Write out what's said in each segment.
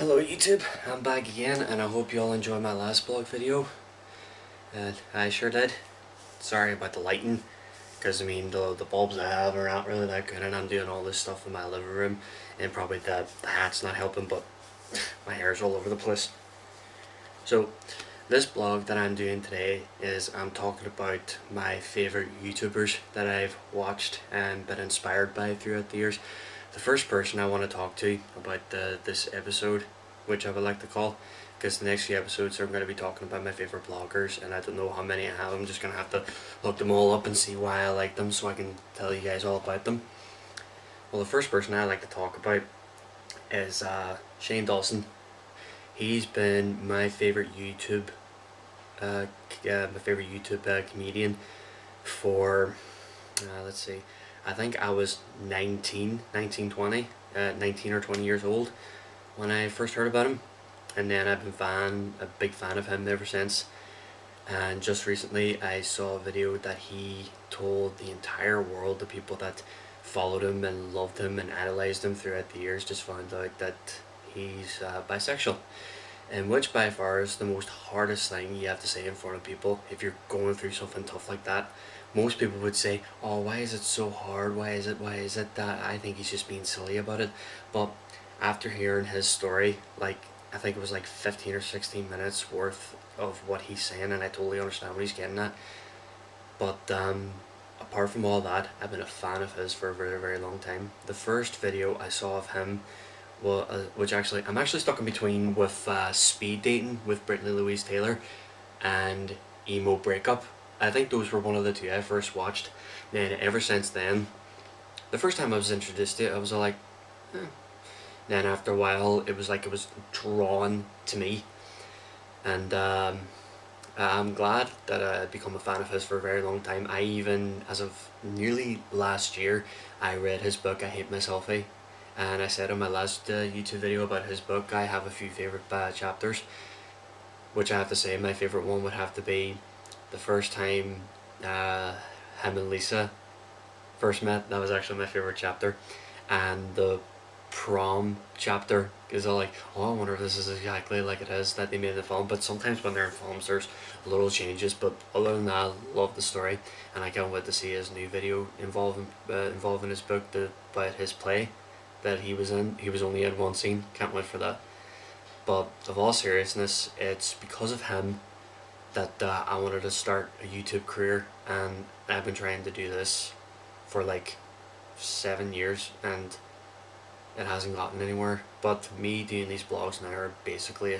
Hello YouTube, I'm back again and I hope you all enjoyed my last blog video. And I sure did. Sorry about the lighting, because the bulbs I have are not really that good and I'm doing all this stuff in my living room and probably the hat's not helping, but my hair's all over the place. So this blog that I'm doing today is I'm talking about my favourite YouTubers that I've watched and been inspired by throughout the years. The first person I want to talk to about this episode, which I would like to call, because the next few episodes I'm going to be talking about my favourite bloggers, and I don't know how many I have. I'm just going to have to look them all up and see why I like them so I can tell you guys all about them. Well, the first person I like to talk about is Shane Dawson. He's been my favourite YouTube comedian for let's see, I think I was 19 or 20 years old when I first heard about him, and then I've been a big fan of him ever since. And just recently I saw a video that he told the entire world, the people that followed him and loved him and idolized him throughout the years, just found out that he's bisexual. And which by far is the most hardest thing you have to say in front of people if you're going through something tough like that. Most people would say, oh, why is it so hard, why is it that? I think he's just being silly about it. But after hearing his story, like, I think it was like 15 or 16 minutes worth of what he's saying, and I totally understand what he's getting at. But apart from all that, I've been a fan of his for a very, very long time. The first video I saw of him, well, which actually I'm actually stuck in between with Speed Dating with Brittany Louise Taylor and Emo Breakup. I think those were one of the two I first watched. And ever since then, the first time I was introduced to it, I was like, eh. Then after a while, it was like it was drawn to me. And I'm glad that I've become a fan of his for a very long time. I even, as of nearly last year, I read his book, I Hate Myself. And I said in my last YouTube video about his book, I have a few favourite chapters, which I have to say my favourite one would have to be the first time him and Lisa first met. That was actually my favourite chapter. And the prom chapter is all like, oh, I wonder if this is exactly like it is that they made in the film. But sometimes when they're in films there's little changes, but other than that, I love the story and I can't wait to see his new video involving his book, about his play that he was in. He was only in one scene, can't wait for that. But of all seriousness, it's because of him that I wanted to start a YouTube career, and I've been trying to do this for like 7 years and it hasn't gotten anywhere. But me doing these blogs now are basically a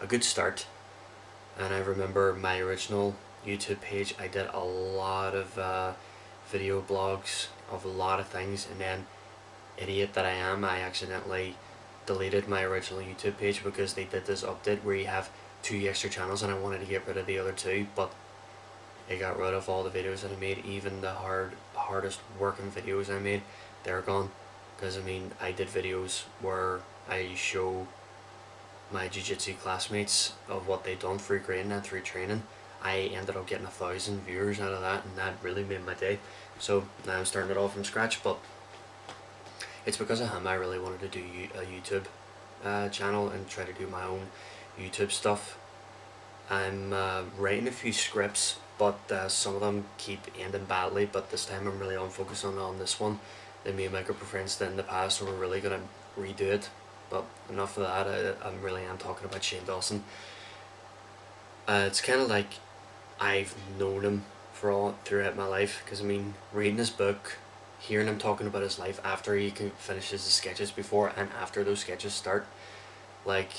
good start. And I remember my original YouTube page, I did a lot of video blogs of a lot of things, and then, idiot that I am, I accidentally deleted my original YouTube page because they did this update where you have 2 extra channels, and I wanted to get rid of the other 2, but it got rid of all the videos that I made. Even the hardest working videos I made, they're gone. Because I did videos where I show my jiu-jitsu classmates of what they've done through grading and through training. I ended up getting 1,000 viewers out of that, and that really made my day. So now I'm starting it all from scratch, but it's because of him I really wanted to do a YouTube channel and try to do my own YouTube stuff. I'm writing a few scripts, but some of them keep ending badly, but this time I'm really focusing on this one that me and my group of friends did in the past, so we're really going to redo it. But enough of that, I really am talking about Shane Dawson. It's kind of like I've known him throughout my life, because reading his book, hearing him talking about his life after he finishes his sketches, before and after those sketches start, like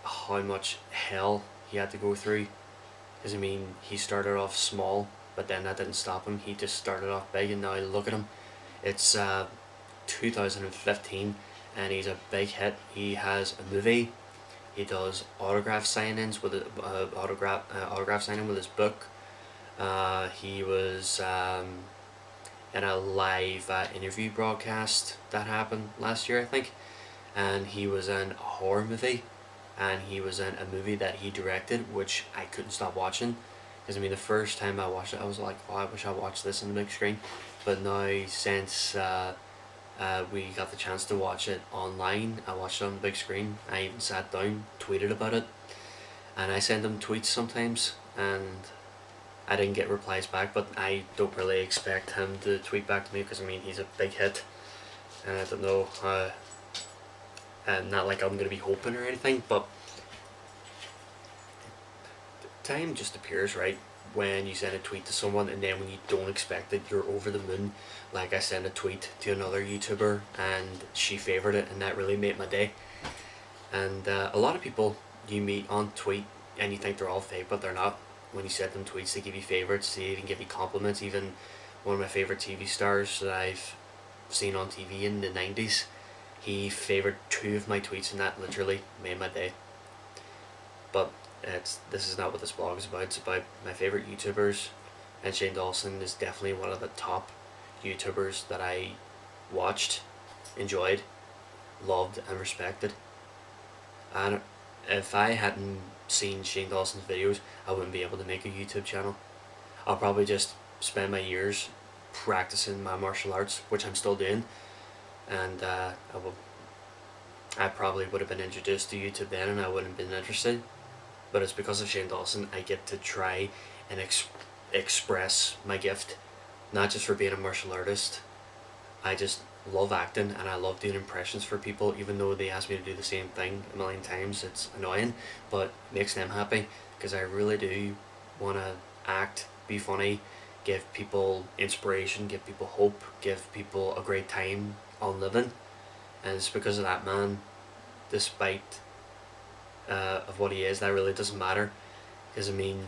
how much hell he had to go through. Because he started off small, but then that didn't stop him. He just started off big, and now look at him. It's 2015 and he's a big hit. He has a movie, he does autograph signings with autograph signing with his book. He was in a live interview broadcast that happened last year, I think, and he was in a horror movie, and he was in a movie that he directed, which I couldn't stop watching. Because the first time I watched it, I was like, oh, I wish I watched this on the big screen. But now, since We got the chance to watch it online. I watched it on the big screen. I even sat down, tweeted about it, and I send him tweets sometimes, and I didn't get replies back, but I don't really expect him to tweet back to me because I mean he's a big hit, and I don't know, and not like I'm going to be hoping or anything, but time just appears right when you send a tweet to someone, and then when you don't expect it, you're over the moon. Like I sent a tweet to another YouTuber and she favoured it, and that really made my day. And a lot of people you meet on tweet and you think they're all fake, but they're not. When you send them tweets, they give you favourites, they even give you compliments. Even one of my favourite TV stars that I've seen on TV in the 90s, he favoured 2 of my tweets, and that literally made my day. But this is not what this blog is about. It's about my favourite YouTubers, and Shane Dawson is definitely one of the top YouTubers that I watched, enjoyed, loved and respected. And if I hadn't seen Shane Dawson's videos, I wouldn't be able to make a YouTube channel. I'll probably just spend my years practicing my martial arts, which I'm still doing, and I probably would have been introduced to YouTube then and I wouldn't have been interested. But it's because of Shane Dawson I get to try and express my gift, not just for being a martial artist. I just love acting and I love doing impressions for people, even though they ask me to do the same thing a million times. It's annoying, but it makes them happy because I really do want to act, be funny, give people inspiration, give people hope, give people a great time on living. And it's because of that man, despite of what he is, that really doesn't matter, because I mean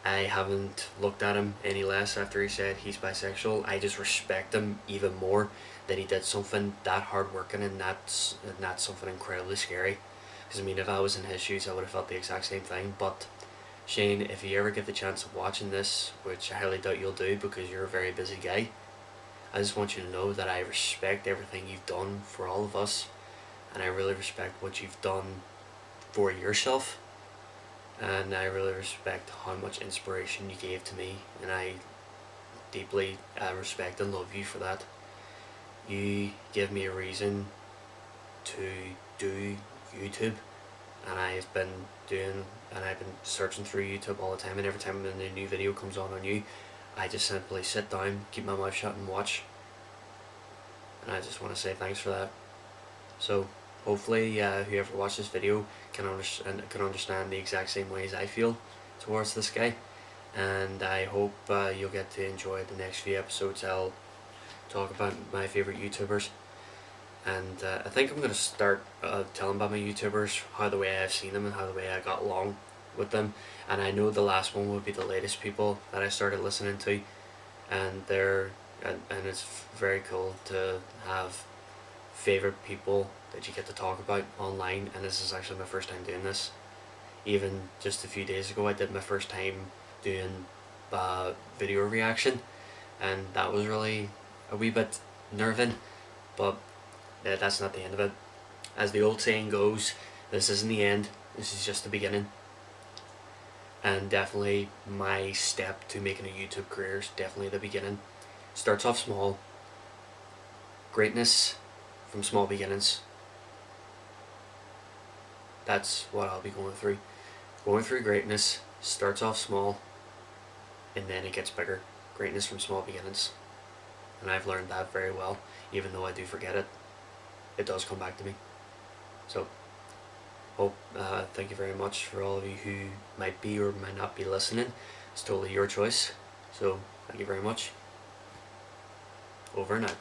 I haven't looked at him any less after he said he's bisexual. I just respect him even more that he did something that hardworking, and that's something incredibly scary. Because I mean, if I was in his shoes, I would have felt the exact same thing. But Shane, if you ever get the chance of watching this, which I highly doubt you'll do because you're a very busy guy, I just want you to know that I respect everything you've done for all of us, and I really respect what you've done for yourself, and I really respect how much inspiration you gave to me, and I deeply respect and love you for that. You give me a reason to do YouTube, and I've been searching through YouTube all the time, and every time a new video comes on you, I just simply sit down, keep my mouth shut and watch, and I just want to say thanks for that. So hopefully whoever watches this video can understand the exact same ways I feel towards this guy, and I hope you'll get to enjoy the next few episodes. I'll talk about my favourite YouTubers, and I think I'm going to start telling about my YouTubers, how the way I've seen them and how the way I got along with them. And I know the last one would be the latest people that I started listening to, and and it's very cool to have favourite people that you get to talk about online, and this is actually my first time doing this. Even just a few days ago I did my first time doing video reaction, and that was really a wee bit nerving, but that's not the end of it. As the old saying goes, this isn't the end, this is just the beginning. And definitely my step to making a YouTube career is definitely the beginning. Starts off small. Greatness from small beginnings. That's what I'll be going through. Going through greatness starts off small, and then it gets bigger. Greatness from small beginnings. And I've learned that very well. Even though I do forget it, it does come back to me. So thank you very much for all of you who might be or might not be listening. It's totally your choice. So thank you very much. Over and out.